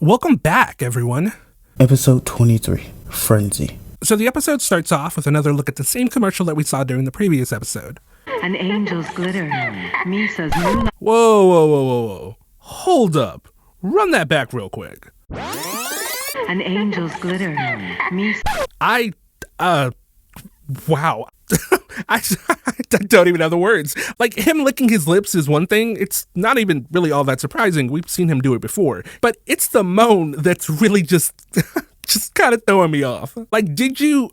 Welcome back, everyone. Episode 23, Frenzy. So the episode starts off with another look at the same commercial that we saw during the previous episode. An angel's glitter. Misa's new Whoa. Hold up. Run that back real quick. An angel's glitter. Misa. Wow. I don't even have the words. Like, him licking his lips is one thing. It's not even really all that surprising. We've seen him do it before. But it's the moan that's really just kind of throwing me off. Like, did you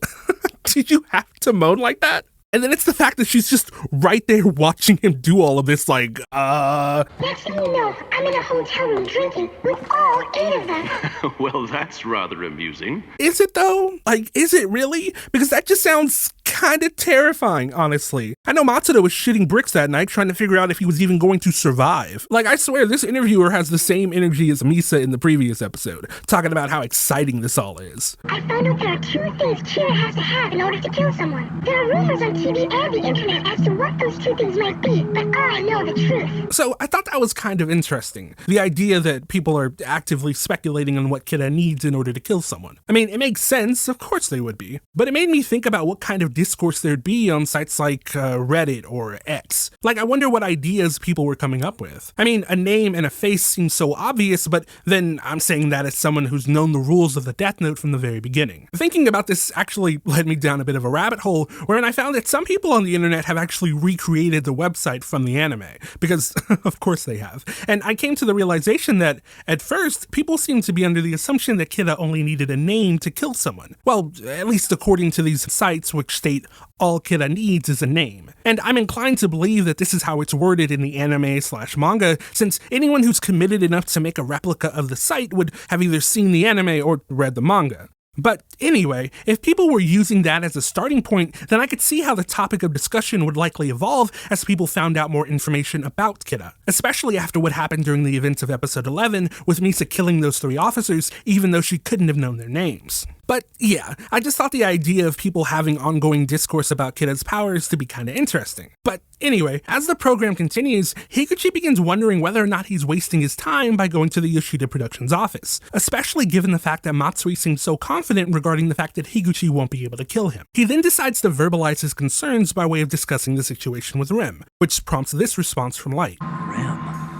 have to moan like that? And then it's the fact that she's just right there watching him do all of this, like, Next thing you know, I'm in a hotel room drinking with all 8 of them. Well, that's rather amusing. Is it though? Like, is it really? Because that just sounds kind of terrifying, honestly. I know Matsuda was shitting bricks that night trying to figure out if he was even going to survive. Like, I swear this interviewer has the same energy as Misa in the previous episode, talking about how exciting this all is. I found out there are 2 things Kira has to have in order to kill someone. There are rumors on TV and the internet as to what those 2 things might be, but I know the truth. So I thought that was kind of interesting. The idea that people are actively speculating on what Kira needs in order to kill someone. I mean, it makes sense, of course they would be. But it made me think about what kind of discourse there'd be on sites like Reddit or X. Like, I wonder what ideas people were coming up with. I mean, a name and a face seem so obvious, but then I'm saying that as someone who's known the rules of the Death Note from the very beginning. Thinking about this actually led me down a bit of a rabbit hole, wherein I found that some people on the internet have actually recreated the website from the anime, because of course they have. And I came to the realization that, at first, people seemed to be under the assumption that Kira only needed a name to kill someone. Well, at least according to these sites which state all Kira needs is a name. And I'm inclined to believe that this is how it's worded in the anime/manga, since anyone who's committed enough to make a replica of the site would have either seen the anime or read the manga. But anyway, if people were using that as a starting point, then I could see how the topic of discussion would likely evolve as people found out more information about Kira, especially after what happened during the events of episode 11 with Misa killing those 3 officers even though she couldn't have known their names. But yeah, I just thought the idea of people having ongoing discourse about Kira's powers to be kind of interesting. But anyway, as the program continues, Higuchi begins wondering whether or not he's wasting his time by going to the Yoshida Productions office, especially given the fact that Matsui seems so confident regarding the fact that Higuchi won't be able to kill him. He then decides to verbalize his concerns by way of discussing the situation with Rem, which prompts this response from Light. Rem?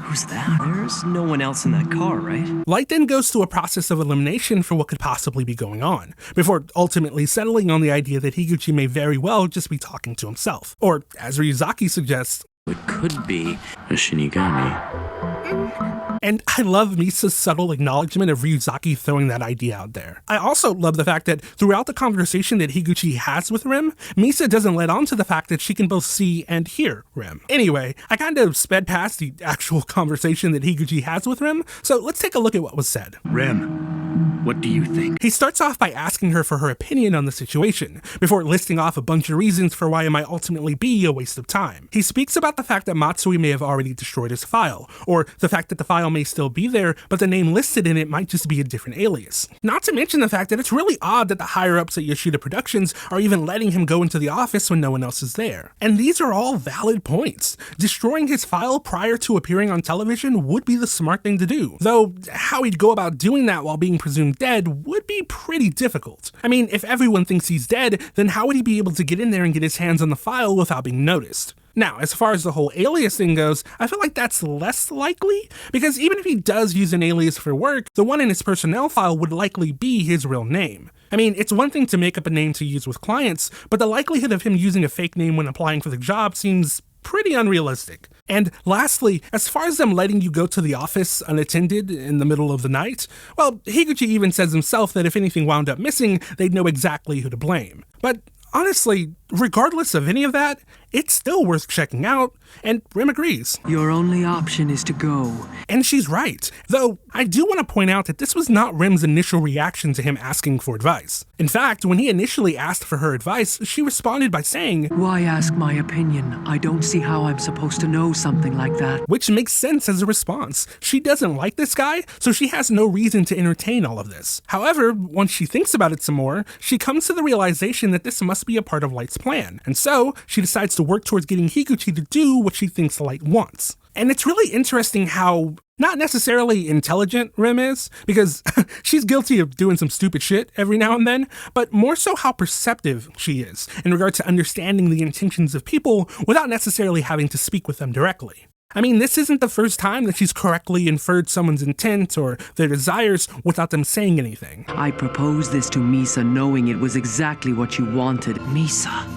Who's that? There's no one else in that car, right? Light then goes through a process of elimination for what could possibly be going on, before ultimately settling on the idea that Higuchi may very well just be talking to himself. Or, as Ryuzaki suggests, It could be a Shinigami. And I love Misa's subtle acknowledgement of Ryuzaki throwing that idea out there. I also love the fact that throughout the conversation that Higuchi has with Rem, Misa doesn't let on to the fact that she can both see and hear Rem. Anyway, I kind of sped past the actual conversation that Higuchi has with Rem, so let's take a look at what was said. Rem, what do you think? He starts off by asking her for her opinion on the situation, before listing off a bunch of reasons for why it might ultimately be a waste of time. He speaks about the fact that Matsui may have already destroyed his file, or the fact that the file may still be there, but the name listed in it might just be a different alias. Not to mention the fact that it's really odd that the higher-ups at Yoshida Productions are even letting him go into the office when no one else is there. And these are all valid points. Destroying his file prior to appearing on television would be the smart thing to do, though how he'd go about doing that while being presumed dead would be pretty difficult. I mean, if everyone thinks he's dead, then how would he be able to get in there and get his hands on the file without being noticed? Now, as far as the whole alias thing goes, I feel like that's less likely, because even if he does use an alias for work, the one in his personnel file would likely be his real name. I mean, it's one thing to make up a name to use with clients, but the likelihood of him using a fake name when applying for the job seems pretty unrealistic. And lastly, as far as them letting you go to the office unattended in the middle of the night, well, Higuchi even says himself that if anything wound up missing, they'd know exactly who to blame. But honestly, regardless of any of that, it's still worth checking out, and Rem agrees. Your only option is to go. And she's right, though I do want to point out that this was not Rem's initial reaction to him asking for advice. In fact, when he initially asked for her advice, she responded by saying, Why ask my opinion? I don't see how I'm supposed to know something like that. Which makes sense as a response. She doesn't like this guy, so she has no reason to entertain all of this. However, once she thinks about it some more, she comes to the realization that this must be a part of Light's plan, and so she decides to work towards getting Higuchi to do what she thinks Light wants. And it's really interesting how not necessarily intelligent Rem is, because she's guilty of doing some stupid shit every now and then, but more so how perceptive she is in regard to understanding the intentions of people without necessarily having to speak with them directly. I mean, this isn't the first time that she's correctly inferred someone's intent or their desires without them saying anything. I proposed this to Misa knowing it was exactly what you wanted. Misa,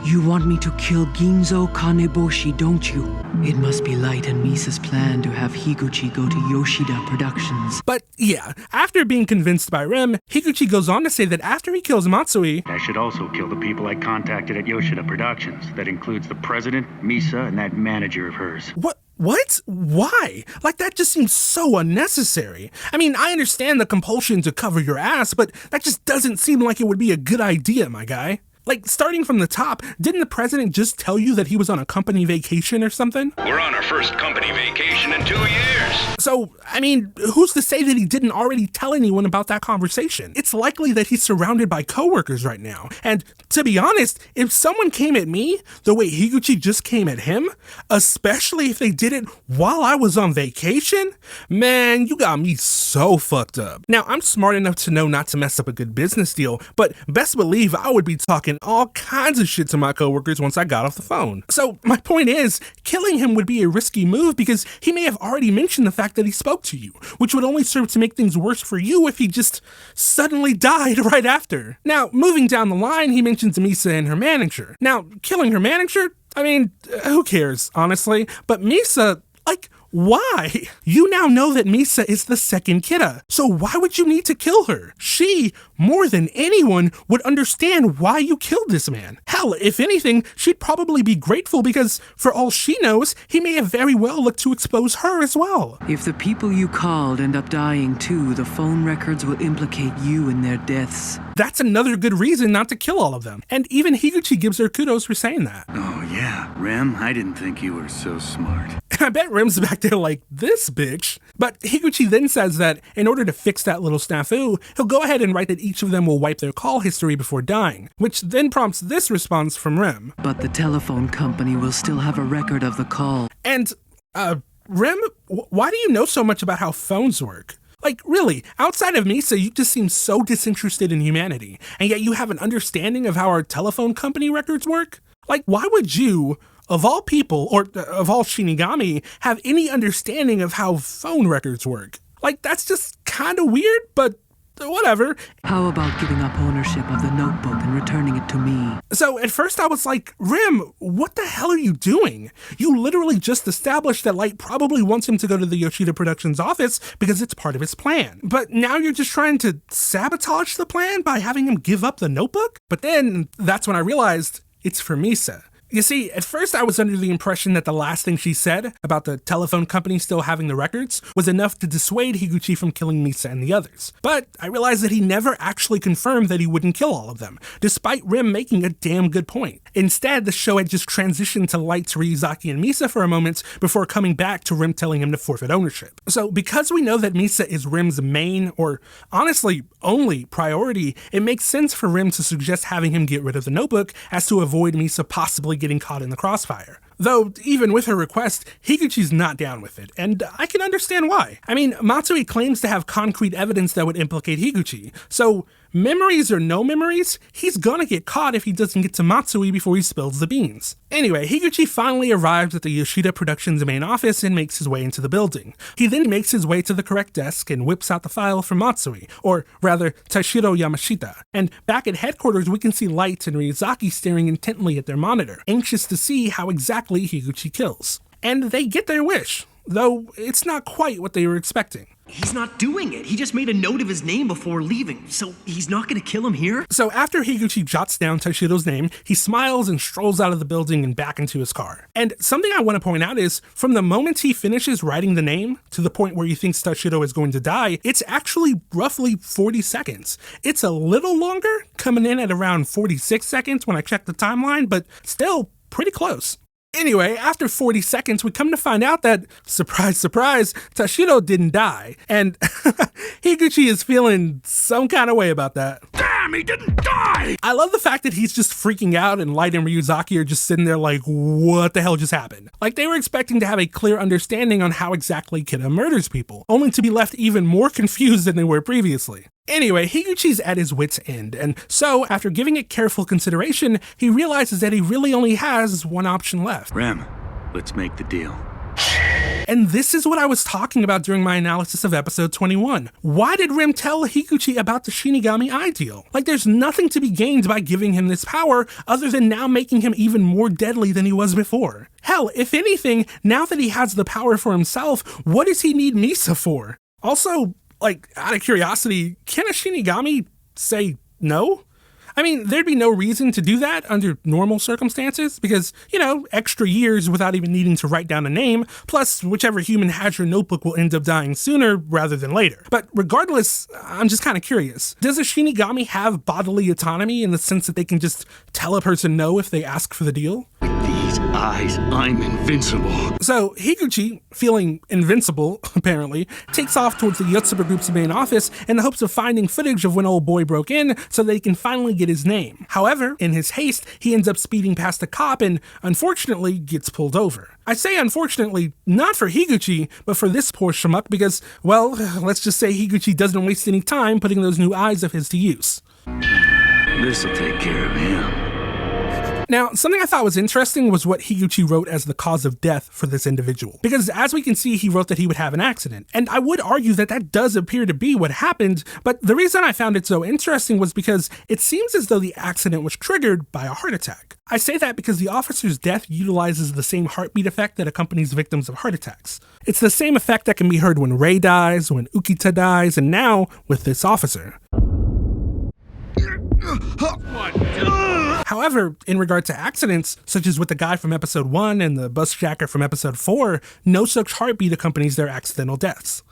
you want me to kill Ginzo Kaneboshi, don't you? It must be Light and Misa's plan to have Higuchi go to Yoshida Productions. But yeah, after being convinced by Rem, Higuchi goes on to say that after he kills Matsui, I should also kill the people I contacted at Yoshida Productions. That includes the president, Misa, and that manager of hers. What? Why? Like, that just seems so unnecessary. I mean, I understand the compulsion to cover your ass, but that just doesn't seem like it would be a good idea, my guy. Like, starting from the top, didn't the president just tell you that he was on a company vacation or something? We're on our first company vacation in 2 years. So, I mean, who's to say that he didn't already tell anyone about that conversation? It's likely that he's surrounded by coworkers right now. And to be honest, if someone came at me the way Higuchi just came at him, especially if they did it while I was on vacation, man, you got me so fucked up. Now, I'm smart enough to know not to mess up a good business deal, but best believe I would be talking all kinds of shit to my coworkers once I got off the phone. So my point is, killing him would be a risky move because he may have already mentioned the fact that he spoke to you, which would only serve to make things worse for you if he just suddenly died right after. Now, moving down the line, he mentions Misa and her manager. Now, killing her manager? I mean, who cares, honestly? But Misa, like, why? You now know that Misa is the second Kidda, so why would you need to kill her? She, more than anyone, would understand why you killed this man. Hell, if anything, she'd probably be grateful because, for all she knows, he may have very well looked to expose her as well. If the people you called end up dying too, the phone records will implicate you in their deaths. That's another good reason not to kill all of them. And even Higuchi gives her kudos for saying that. Oh yeah, Rem, I didn't think you were so smart. I bet Rem's back there like, this bitch. But Higuchi then says that in order to fix that little snafu, he'll go ahead and write that each of them will wipe their call history before dying, which then prompts this response from Rem. But the telephone company will still have a record of the call. And, Rem, why do you know so much about how phones work? Like, really, outside of Misa, you just seem so disinterested in humanity, and yet you have an understanding of how our telephone company records work? Like, why would you, of all people, or of all Shinigami, have any understanding of how phone records work? Like, that's just kind of weird, but whatever. How about giving up ownership of the notebook and returning it to me? So at first I was like, Rem, what the hell are you doing? You literally just established that Light probably wants him to go to the Yoshida Productions office because it's part of his plan. But now you're just trying to sabotage the plan by having him give up the notebook? But then that's when I realized it's for Misa. You see, at first I was under the impression that the last thing she said about the telephone company still having the records was enough to dissuade Higuchi from killing Misa and the others. But I realized that he never actually confirmed that he wouldn't kill all of them, despite Rem making a damn good point. Instead, the show had just transitioned to Light's Ryuzaki and Misa for a moment before coming back to Rem telling him to forfeit ownership. So because we know that Misa is Rem's main, or honestly only, priority, it makes sense for Rem to suggest having him get rid of the notebook as to avoid Misa possibly getting caught in the crossfire. Though, even with her request, Higuchi's not down with it, and I can understand why. I mean, Matsui claims to have concrete evidence that would implicate Higuchi, so memories or no memories, he's gonna get caught if he doesn't get to Matsui before he spills the beans. Anyway, Higuchi finally arrives at the Yoshida Productions main office and makes his way into the building. He then makes his way to the correct desk and whips out the file from Matsui, or rather, Taishiro Yamashita. And back at headquarters, we can see Light and Ryuzaki staring intently at their monitor, anxious to see how exactly Higuchi kills. And they get their wish, though it's not quite what they were expecting. He's not doing it. He just made a note of his name before leaving, so he's not gonna kill him here? So after Higuchi jots down Taishiro's name, he smiles and strolls out of the building and back into his car. And something I want to point out is, from the moment he finishes writing the name to the point where he thinks Taishiro is going to die, it's actually roughly 40 seconds. It's a little longer, coming in at around 46 seconds when I check the timeline, but still pretty close. Anyway, after 40 seconds, we come to find out that, surprise, surprise, Taishiro didn't die. And Higuchi is feeling some kind of way about that. Damn Shinigami didn't die! I love the fact that he's just freaking out and Light and Ryuzaki are just sitting there like, what the hell just happened? Like they were expecting to have a clear understanding on how exactly Kida murders people, only to be left even more confused than they were previously. Anyway, Higuchi's at his wit's end, and so, after giving it careful consideration, he realizes that he really only has one option left. Rem, let's make the deal. And this is what I was talking about during my analysis of episode 21. Why did Rem tell Higuchi about the Shinigami ideal? Like, there's nothing to be gained by giving him this power other than now making him even more deadly than he was before. Hell, if anything, now that he has the power for himself, what does he need Misa for? Also, like, out of curiosity, can a Shinigami say no? I mean, there'd be no reason to do that under normal circumstances because, you know, extra years without even needing to write down a name, plus whichever human has your notebook will end up dying sooner rather than later. But regardless, I'm just kind of curious. Does a Shinigami have bodily autonomy in the sense that they can just tell a person no if they ask for the deal? These eyes, I'm invincible. So Higuchi, feeling invincible, apparently, takes off towards the Yotsuba group's main office in the hopes of finding footage of when old boy broke in so they can finally get his name. However, in his haste, he ends up speeding past a cop and, unfortunately, gets pulled over. I say unfortunately, not for Higuchi, but for this poor schmuck because, well, let's just say Higuchi doesn't waste any time putting those new eyes of his to use. This'll take care of him. Now, something I thought was interesting was what Higuchi wrote as the cause of death for this individual. Because as we can see, he wrote that he would have an accident. And I would argue that that does appear to be what happened, but the reason I found it so interesting was because it seems as though the accident was triggered by a heart attack. I say that because the officer's death utilizes the same heartbeat effect that accompanies victims of heart attacks. It's the same effect that can be heard when Rei dies, when Ukita dies, and now with this officer. However, in regard to accidents, such as with the guy from episode 1 and the bus jacker from episode 4, no such heartbeat accompanies their accidental deaths.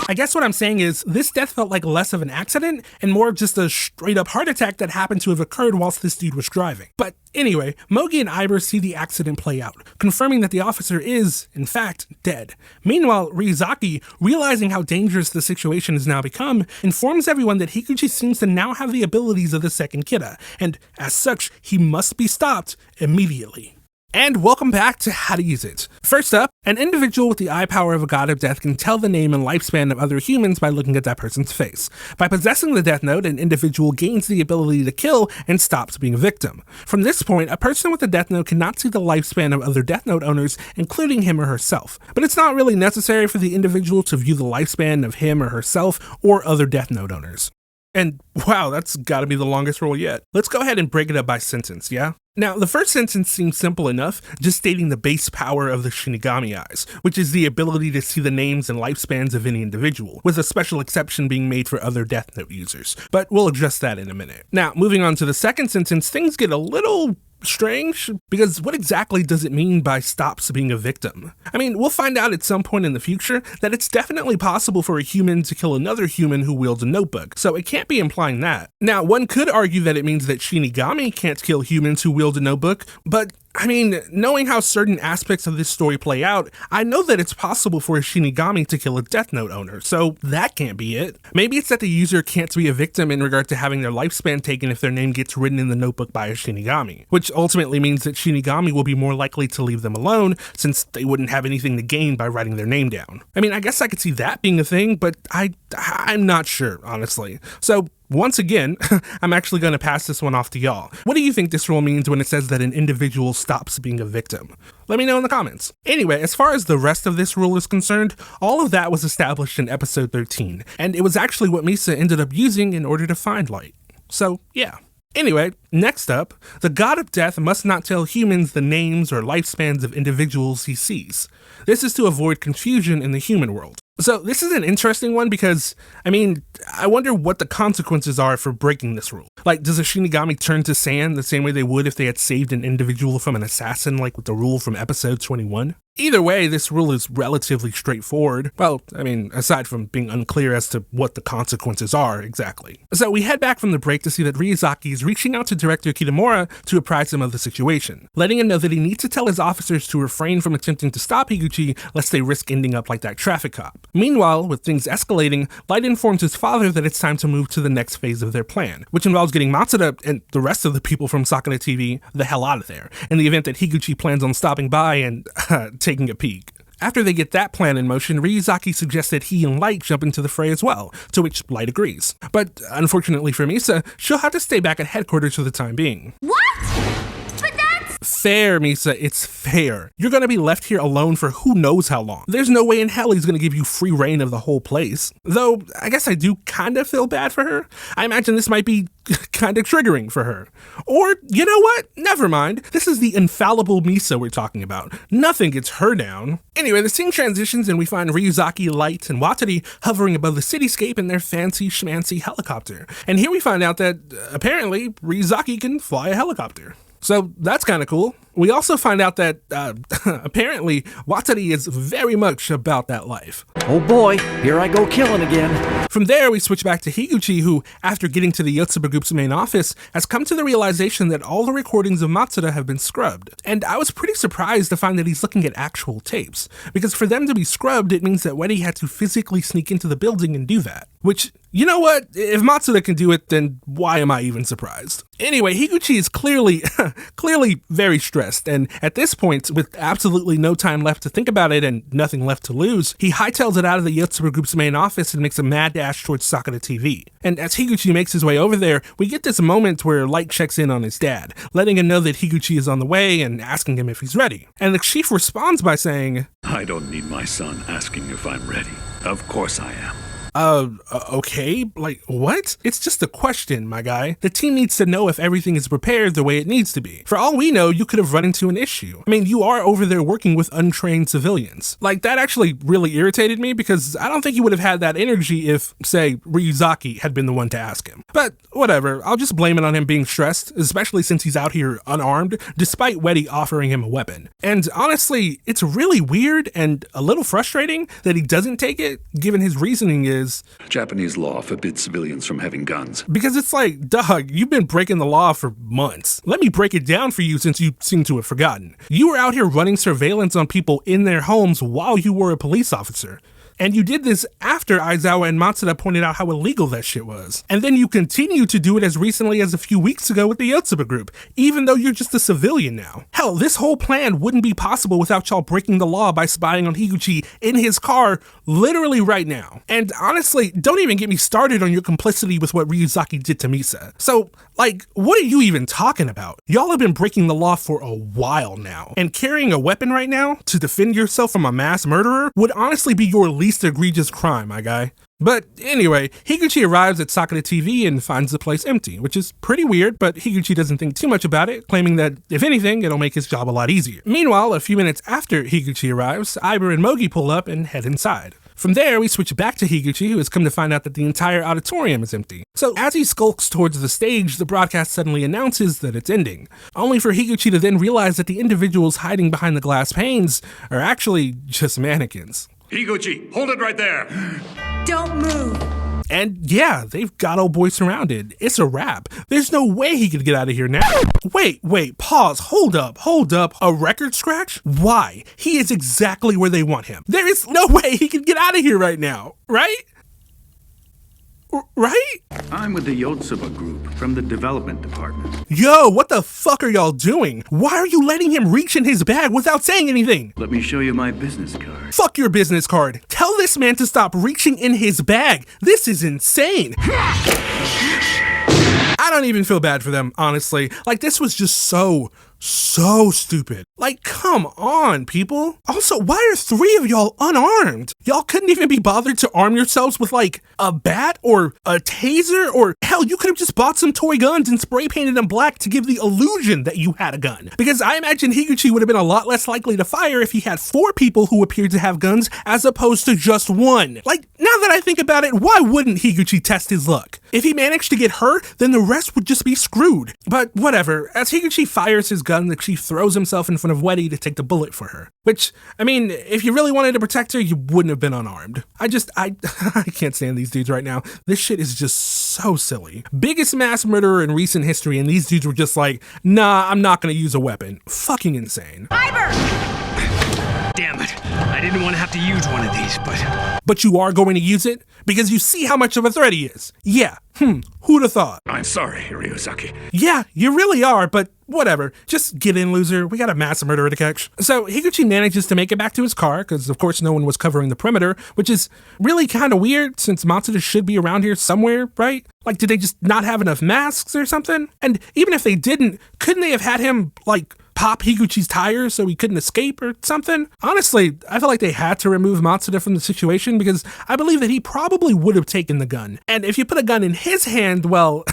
I guess what I'm saying is, this death felt like less of an accident and more of just a straight up heart attack that happened to have occurred whilst this dude was driving. But anyway, Mogi and Iber see the accident play out, confirming that the officer is, in fact, dead. Meanwhile, Ryuzaki, realizing how dangerous the situation has now become, informs everyone that Higuchi seems to now have the abilities of the second Kida, and as such, he must be stopped immediately. And welcome back to How to Use It. First up, an individual with the eye power of a god of death can tell the name and lifespan of other humans by looking at that person's face. By possessing the death note, an individual gains the ability to kill and stops being a victim. From this point, a person with a death note cannot see the lifespan of other death note owners, including him or herself. But it's not really necessary for the individual to view the lifespan of him or herself or other death note owners. And wow, that's gotta be the longest rule yet. Let's go ahead and break it up by sentence, yeah? Now, the first sentence seems simple enough, just stating the base power of the Shinigami eyes, which is the ability to see the names and lifespans of any individual, with a special exception being made for other Death Note users. But we'll address that in a minute. Now, moving on to the second sentence, things get a little strange, because what exactly does it mean by stops being a victim? I mean, we'll find out at some point in the future that it's definitely possible for a human to kill another human who wields a notebook, so it can't be implying that. Now, one could argue that it means that Shinigami can't kill humans who wield a notebook, but I mean, knowing how certain aspects of this story play out, I know that it's possible for a Shinigami to kill a Death Note owner, so that can't be it. Maybe it's that the user can't be a victim in regard to having their lifespan taken if their name gets written in the notebook by a Shinigami, which ultimately means that Shinigami will be more likely to leave them alone since they wouldn't have anything to gain by writing their name down. I mean, I guess I could see that being a thing, but I'm not sure, honestly. So, once again, I'm actually going to pass this one off to y'all. What do you think this rule means when it says that an individual stops being a victim? Let me know in the comments. Anyway, as far as the rest of this rule is concerned, all of that was established in episode 13, and it was actually what Misa ended up using in order to find Light. So, yeah. Anyway, next up, the God of Death must not tell humans the names or lifespans of individuals he sees. This is to avoid confusion in the human world. So this is an interesting one because, I mean, I wonder what the consequences are for breaking this rule. Like, does a Shinigami turn to sand the same way they would if they had saved an individual from an assassin, like with the rule from episode 21? Either way, this rule is relatively straightforward. Well, I mean, aside from being unclear as to what the consequences are exactly. So we head back from the break to see that Ryuzaki is reaching out to Director Kitamura to apprise him of the situation, letting him know that he needs to tell his officers to refrain from attempting to stop Higuchi lest they risk ending up like that traffic cop. Meanwhile, with things escalating, Light informs his father that it's time to move to the next phase of their plan, which involves getting Matsuda and the rest of the people from Sakura TV the hell out of there, in the event that Higuchi plans on stopping by and taking a peek. After they get that plan in motion, Ryuzaki suggests that he and Light jump into the fray as well, to which Light agrees. But unfortunately for Misa, she'll have to stay back at headquarters for the time being. What? But that's fair, Misa, it's fair. You're gonna be left here alone for who knows how long. There's no way in hell he's gonna give you free reign of the whole place. Though, I guess I do kinda feel bad for her. I imagine this might be kinda triggering for her. Or, you know what? Never mind. This is the infallible Misa we're talking about. Nothing gets her down. Anyway, the scene transitions and we find Ryuzaki, Light, and Watari hovering above the cityscape in their fancy schmancy helicopter. And here we find out that, apparently, Ryuzaki can fly a helicopter. So that's kind of cool. We also find out that, apparently, Watari is very much about that life. Oh boy, here I go killing again. From there, we switch back to Higuchi, who, after getting to the Yotsuba group's main office, has come to the realization that all the recordings of Matsuda have been scrubbed. And I was pretty surprised to find that he's looking at actual tapes, because for them to be scrubbed, it means that Wedi had to physically sneak into the building and do that. Which, you know what? If Matsuda can do it, then why am I even surprised? Anyway, Higuchi is clearly very stressed, and at this point, with absolutely no time left to think about it and nothing left to lose, he hightails it out of the Yotsuba group's main office and makes a mad dash towards Sakura TV. And as Higuchi makes his way over there, we get this moment where Light checks in on his dad, letting him know that Higuchi is on the way and asking him if he's ready. And the chief responds by saying, I don't need my son asking if I'm ready. Of course I am. Okay, like, what? It's just a question, my guy. The team needs to know if everything is prepared the way it needs to be. For all we know, you could have run into an issue. I mean, you are over there working with untrained civilians. Like, that actually really irritated me because I don't think you would have had that energy if, say, Ryuzaki had been the one to ask him. But whatever, I'll just blame it on him being stressed, especially since he's out here unarmed, despite Wedi offering him a weapon. And honestly, it's really weird and a little frustrating that he doesn't take it, given his reasoning is Japanese law forbids civilians from having guns. Because it's like, dog, you've been breaking the law for months. Let me break it down for you since you seem to have forgotten. You were out here running surveillance on people in their homes while you were a police officer. And you did this after Aizawa and Matsuda pointed out how illegal that shit was. And then you continue to do it as recently as a few weeks ago with the Yotsuba group, even though you're just a civilian now. Hell, this whole plan wouldn't be possible without y'all breaking the law by spying on Higuchi in his car literally right now. And honestly, don't even get me started on your complicity with what Ryuzaki did to Misa. So, like, what are you even talking about? Y'all have been breaking the law for a while now. And carrying a weapon right now to defend yourself from a mass murderer would honestly be your least egregious crime, my guy. But anyway, Higuchi arrives at Sakura TV and finds the place empty, which is pretty weird, but Higuchi doesn't think too much about it, claiming that, if anything, it'll make his job a lot easier. Meanwhile, a few minutes after Higuchi arrives, Aiba and Mogi pull up and head inside. From there, we switch back to Higuchi, who has come to find out that the entire auditorium is empty. So as he skulks towards the stage, the broadcast suddenly announces that it's ending, only for Higuchi to then realize that the individuals hiding behind the glass panes are actually just mannequins. Higuchi, hold it right there. Don't move. And yeah, they've got old boy surrounded. It's a wrap. There's no way he could get out of here now. Wait, pause, hold up. A record scratch? Why? He is exactly where they want him. There is no way he can get out of here right now, right? Right? I'm with the Yotsuba group from the development department. Yo, what the fuck are y'all doing? Why are you letting him reach in his bag without saying anything? Let me show you my business card. Fuck your business card. Tell this man to stop reaching in his bag. This is insane. I don't even feel bad for them, honestly. Like, this was just so stupid. Like, come on, people. Also, why are 3 of y'all unarmed? Y'all couldn't even be bothered to arm yourselves with, like, a bat or a taser, or hell, you could have just bought some toy guns and spray painted them black to give the illusion that you had a gun. Because I imagine Higuchi would have been a lot less likely to fire if he had 4 people who appeared to have guns as opposed to just 1. Like, now that I think about it, why wouldn't Higuchi test his luck? If he managed to get her, then the rest would just be screwed. But whatever, as Higuchi fires his gun, the chief throws himself in front of Wedi to take the bullet for her. Which, I mean, if you really wanted to protect her, you wouldn't have been unarmed. I can't stand these dudes right now. This shit is just so silly. Biggest mass murderer in recent history, and these dudes were just like, nah, I'm not gonna use a weapon. Fucking insane. Aiba! Damn it. I didn't want to have to use one of these, but... But you are going to use it? Because you see how much of a threat he is. Yeah, who'd have thought? I'm sorry, Ryuzaki. Yeah, you really are, but whatever. Just get in, loser. We got a mass murderer to catch. So Higuchi manages to make it back to his car, because of course no one was covering the perimeter, which is really kind of weird since Matsuda should be around here somewhere, right? Like, did they just not have enough masks or something? And even if they didn't, couldn't they have had him, like, pop Higuchi's tires so he couldn't escape or something? Honestly, I feel like they had to remove Matsuda from the situation because I believe that he probably would have taken the gun. And if you put a gun in his hand, well...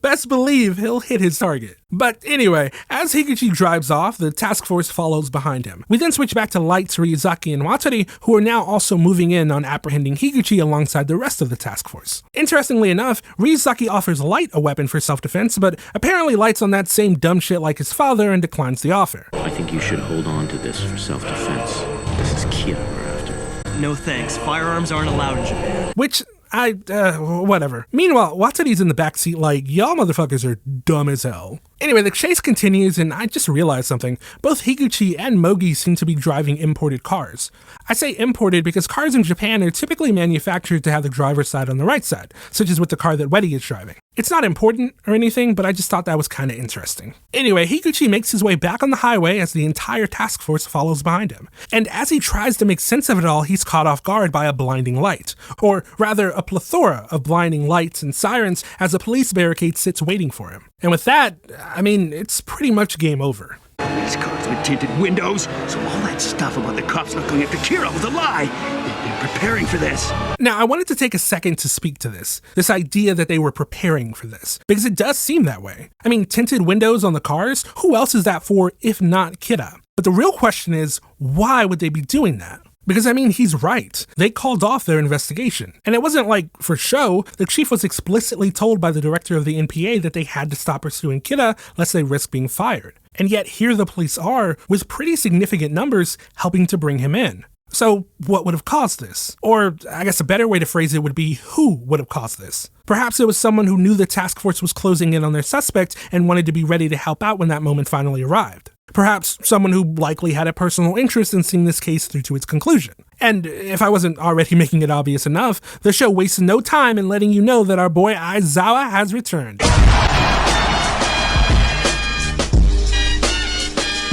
best believe he'll hit his target. But anyway, as Higuchi drives off, the task force follows behind him. We then switch back to Light, Ryuzaki, and Watori, who are now also moving in on apprehending Higuchi alongside the rest of the task force. Interestingly enough, Ryuzaki offers Light a weapon for self-defense, but apparently Light's on that same dumb shit like his father and declines the offer. I think you should hold on to this for self-defense. This is Kira we're after. No thanks, firearms aren't allowed in Japan. Which... whatever. Meanwhile, Watsuri's in the backseat like, y'all motherfuckers are dumb as hell. Anyway, the chase continues, and I just realized something. Both Higuchi and Mogi seem to be driving imported cars. I say imported because cars in Japan are typically manufactured to have the driver's side on the right side, such as with the car that Weddy is driving. It's not important or anything, but I just thought that was kind of interesting. Anyway, Higuchi makes his way back on the highway as the entire task force follows behind him. And as he tries to make sense of it all, he's caught off guard by a blinding light. Or rather, a plethora of blinding lights and sirens as a police barricade sits waiting for him. And with that, I mean, it's pretty much game over. These cars with tinted windows, so all that stuff about the cops not going after Kira was a lie. They're preparing for this. Now, I wanted to take a second to speak to this idea that they were preparing for this, because it does seem that way. I mean, tinted windows on the cars, who else is that for if not Kira? But the real question is, why would they be doing that? Because, I mean, he's right. They called off their investigation. And it wasn't like, for show, the chief was explicitly told by the director of the NPA that they had to stop pursuing Kira lest they risk being fired. And yet here the police are, with pretty significant numbers, helping to bring him in. So what would have caused this? Or I guess a better way to phrase it would be, who would have caused this? Perhaps it was someone who knew the task force was closing in on their suspect and wanted to be ready to help out when that moment finally arrived. Perhaps someone who likely had a personal interest in seeing this case through to its conclusion. And if I wasn't already making it obvious enough, the show wastes no time in letting you know that our boy Aizawa has returned.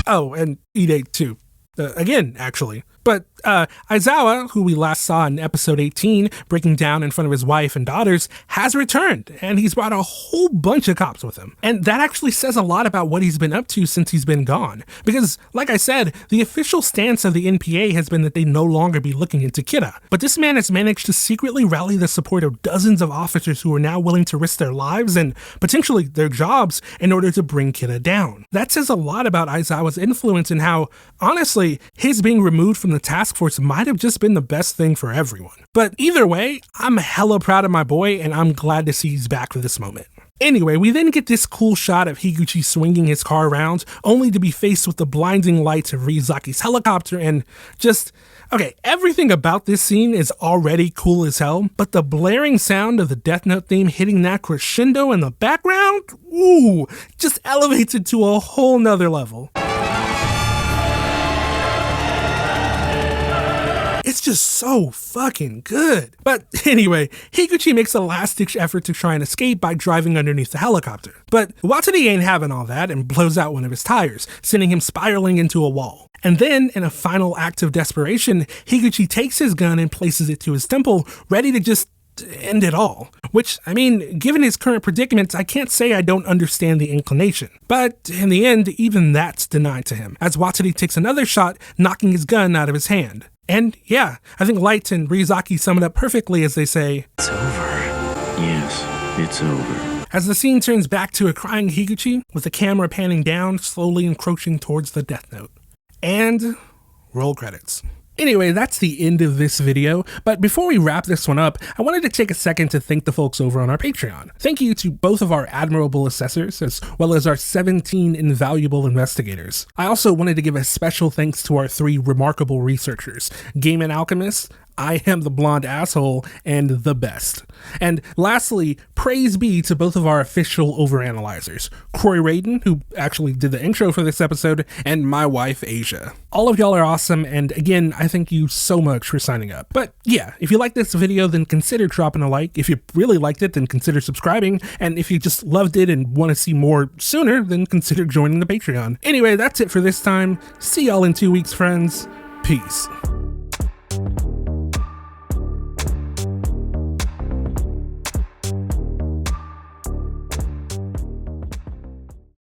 Oh, and Ide too. Again, actually. But Aizawa, who we last saw in episode 18, breaking down in front of his wife and daughters, has returned, and he's brought a whole bunch of cops with him. And that actually says a lot about what he's been up to since he's been gone. Because, like I said, the official stance of the NPA has been that they no longer be looking into Kira. But this man has managed to secretly rally the support of dozens of officers who are now willing to risk their lives and potentially their jobs in order to bring Kira down. That says a lot about Aizawa's influence and how, honestly, his being removed from the task force might have just been the best thing for everyone. But either way, I'm hella proud of my boy, and I'm glad to see he's back for this moment. Anyway, we then get this cool shot of Higuchi swinging his car around, only to be faced with the blinding lights of Ryuzaki's helicopter and just... Okay, everything about this scene is already cool as hell, but the blaring sound of the Death Note theme hitting that crescendo in the background, ooh, just elevates it to a whole nother level. It's just so fucking good. But anyway, Higuchi makes a last-ditch effort to try and escape by driving underneath the helicopter. But Watsuri ain't having all that and blows out one of his tires, sending him spiraling into a wall. And then, in a final act of desperation, Higuchi takes his gun and places it to his temple, ready to just end it all. Which, I mean, given his current predicament, I can't say I don't understand the inclination. But in the end, even that's denied to him, as Watsuri takes another shot, knocking his gun out of his hand. And yeah, I think Light and Ryuzaki sum it up perfectly as they say, "It's over." Yes, it's over. As the scene turns back to a crying Higuchi, with the camera panning down, slowly encroaching towards the Death Note. And roll credits. Anyway, that's the end of this video, but before we wrap this one up, I wanted to take a second to thank the folks over on our Patreon. Thank you to both of our admirable assessors, as well as our 17 invaluable investigators. I also wanted to give a special thanks to our 3 remarkable researchers, Game and Alchemist, I am the blonde asshole and the best. And lastly, praise be to both of our official overanalyzers, Croix Raiden, who actually did the intro for this episode, and my wife, Asia. All of y'all are awesome, and again, I thank you so much for signing up. But yeah, if you like this video, then consider dropping a like. If you really liked it, then consider subscribing. And if you just loved it and want to see more sooner, then consider joining the Patreon. Anyway, that's it for this time. See y'all in 2 weeks, friends. Peace.